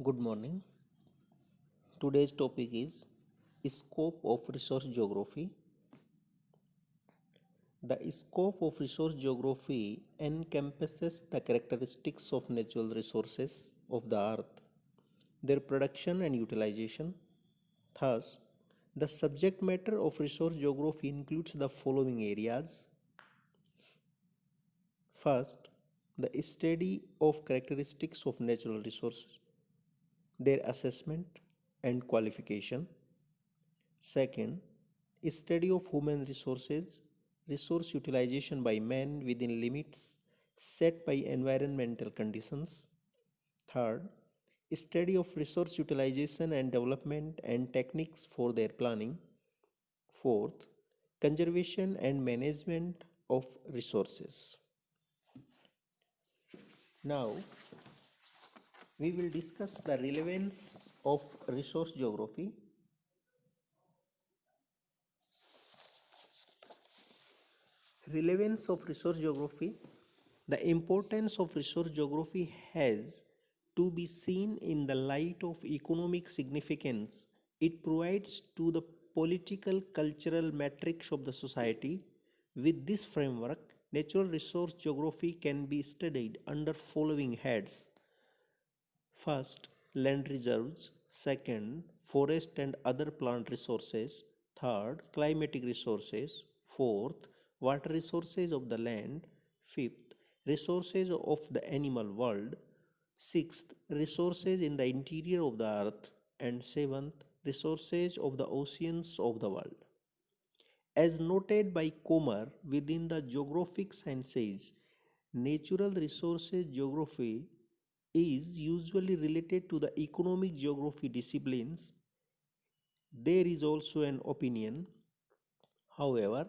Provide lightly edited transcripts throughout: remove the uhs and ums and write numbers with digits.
Good morning. Today's topic is scope of resource geography. The scope of resource geography encompasses the characteristics of natural resources of the earth, their production and utilization. Thus, the subject matter of resource geography includes the following areas. First, the study of characteristics of natural resources, their assessment and qualification. Second, study of human resources, resource utilization by man within limits set by environmental conditions. Third, study of resource utilization and development and techniques for their planning. Fourth, conservation and management of resources. Now, we will discuss the relevance of resource geography. Relevance of resource geography. The importance of resource geography has to be seen in the light of economic significance it provides to the political cultural matrix of the society. With this framework, natural resource geography can be studied under following heads. First, land reserves. Second, forest and other plant resources. Third, climatic resources. Fourth, water resources of the land. Fifth, resources of the animal world. Sixth, resources in the interior of the earth. And seventh, resources of the oceans of the world. As noted by Comer within the geographic sciences, natural resources geography is usually related to the economic geography disciplines. There is also an opinion, however,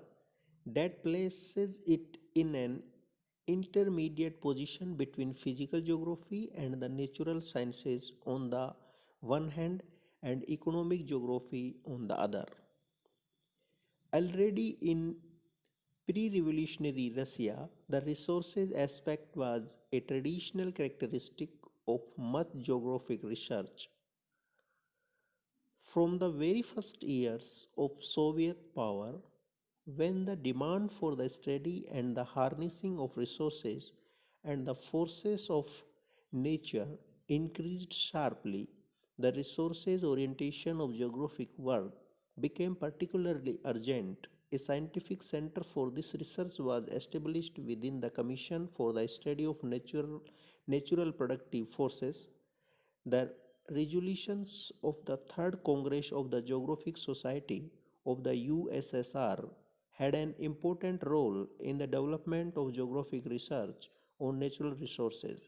that places it in an intermediate position between physical geography and the natural sciences on the one hand and economic geography on the other. Already in pre revolutionary Russia, the resources aspect was a traditional characteristic of much geographic research. From the very first years of Soviet power, when the demand for the study and the harnessing of resources and the forces of nature increased sharply, the resources orientation of geographic work became particularly urgent. A scientific center for this research was established within the Commission for the Study of Natural Productive Forces. The resolutions of the Third Congress of the Geographic Society of the USSR had an important role in the development of geographic research on natural resources,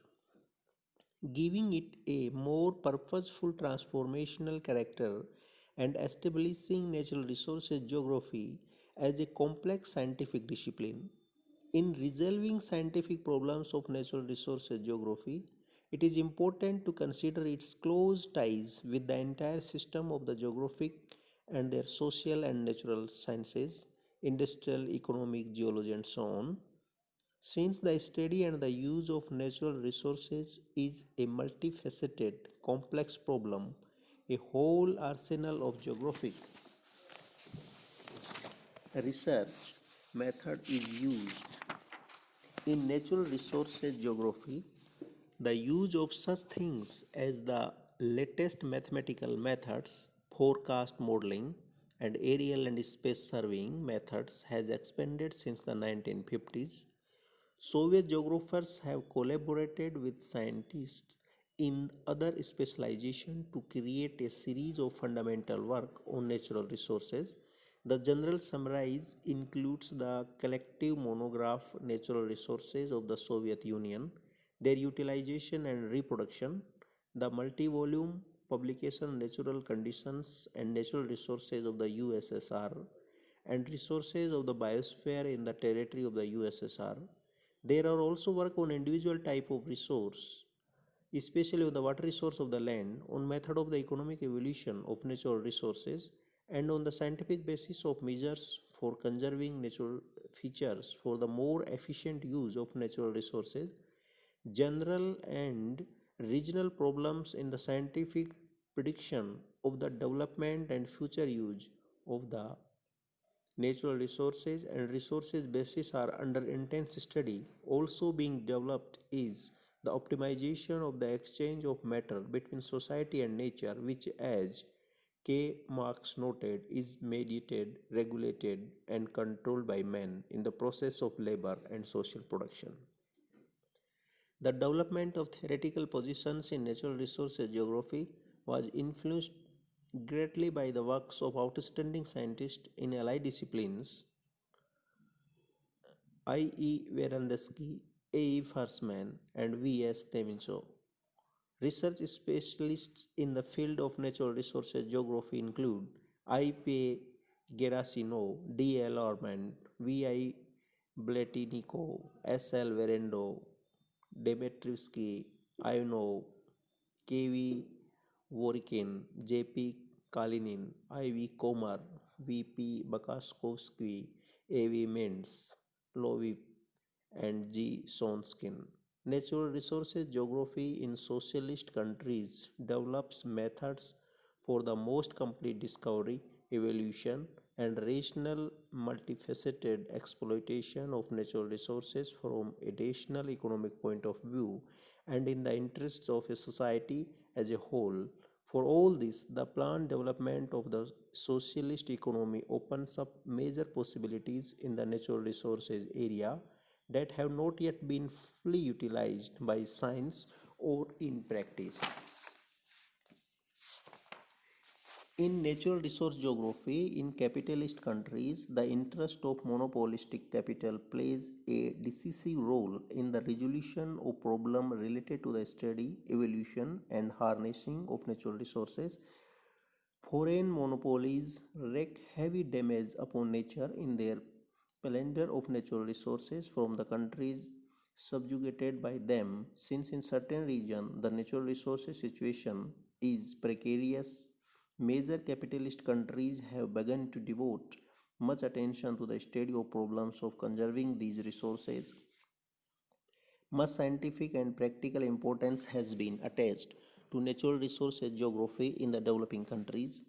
giving it a more purposeful transformational character and establishing natural resources geography as a complex scientific discipline. In resolving scientific problems of natural resources geography, it is important to consider its close ties with the entire system of the geographic and their social and natural sciences, industrial, economic, geology, and so on. Since the study and the use of natural resources is a multifaceted, complex problem, a whole arsenal of geographic research method is used. In natural resources geography, the use of such things as the latest mathematical methods, forecast modeling, and aerial and space surveying methods has expanded since the 1950s. Soviet geographers have collaborated with scientists in other specialization to create a series of fundamental work on natural resources. The general summary includes the collective monograph Natural Resources of the Soviet Union, their utilization and reproduction, the multi-volume publication Natural Conditions and Natural Resources of the USSR, and Resources of the Biosphere in the Territory of the USSR. There are also work on individual type of resource, especially on the water resource of the land, on method of the economic evolution of natural resources, and on the scientific basis of measures for conserving natural features for the more efficient use of natural resources. General and regional problems in the scientific prediction of the development and future use of the natural resources and resources bases are under intense study. Also being developed is the optimization of the exchange of matter between society and nature, which, as K. Marx noted, is mediated, regulated, and controlled by men in the process of labor and social production. The development of theoretical positions in natural resources geography was influenced greatly by the works of outstanding scientists in allied disciplines, I.E. Verandesky, A.E. Farsman, and V.S. Teminso. Research specialists in the field of natural resources geography include I.P. Gerasino, D.L. Ormond, V.I. Bletinico, S.L. Verendo, Dmitrievsky, Ivanov, K.V. Vorikin, J.P. Kalinin, I.V. Komar, V.P. Bakaskovsky, A.V. Mintz, Lovip, and G. Sonskin. Natural resources geography in socialist countries develops methods for the most complete discovery, evaluation, and rational multifaceted exploitation of natural resources from a national economic point of view and in the interests of a society as a whole. For all this, the planned development of the socialist economy opens up major possibilities in the natural resources area that have not yet been fully utilized by science or in practice. In natural resource geography, in capitalist countries, the interest of monopolistic capital plays a decisive role in the resolution of problems related to the study, evolution, and harnessing of natural resources. Foreign monopolies wreak heavy damage upon nature in their plunder of natural resources from the countries subjugated by them, since in certain regions the natural resources situation is precarious. Major capitalist countries have begun to devote much attention to the study of problems of conserving these resources. Much scientific and practical importance has been attached to natural resources geography in the developing countries.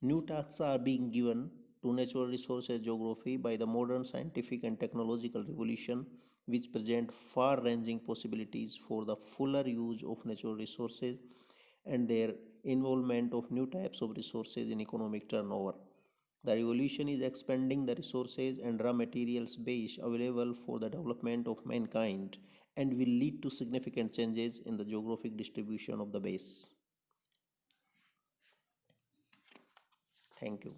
New tasks are being given to natural resources geography by the modern scientific and technological revolution, which present far-ranging possibilities for the fuller use of natural resources and their involvement of new types of resources in economic turnover. The revolution is expanding the resources and raw materials base available for the development of mankind and will lead to significant changes in the geographic distribution of the base. Thank you.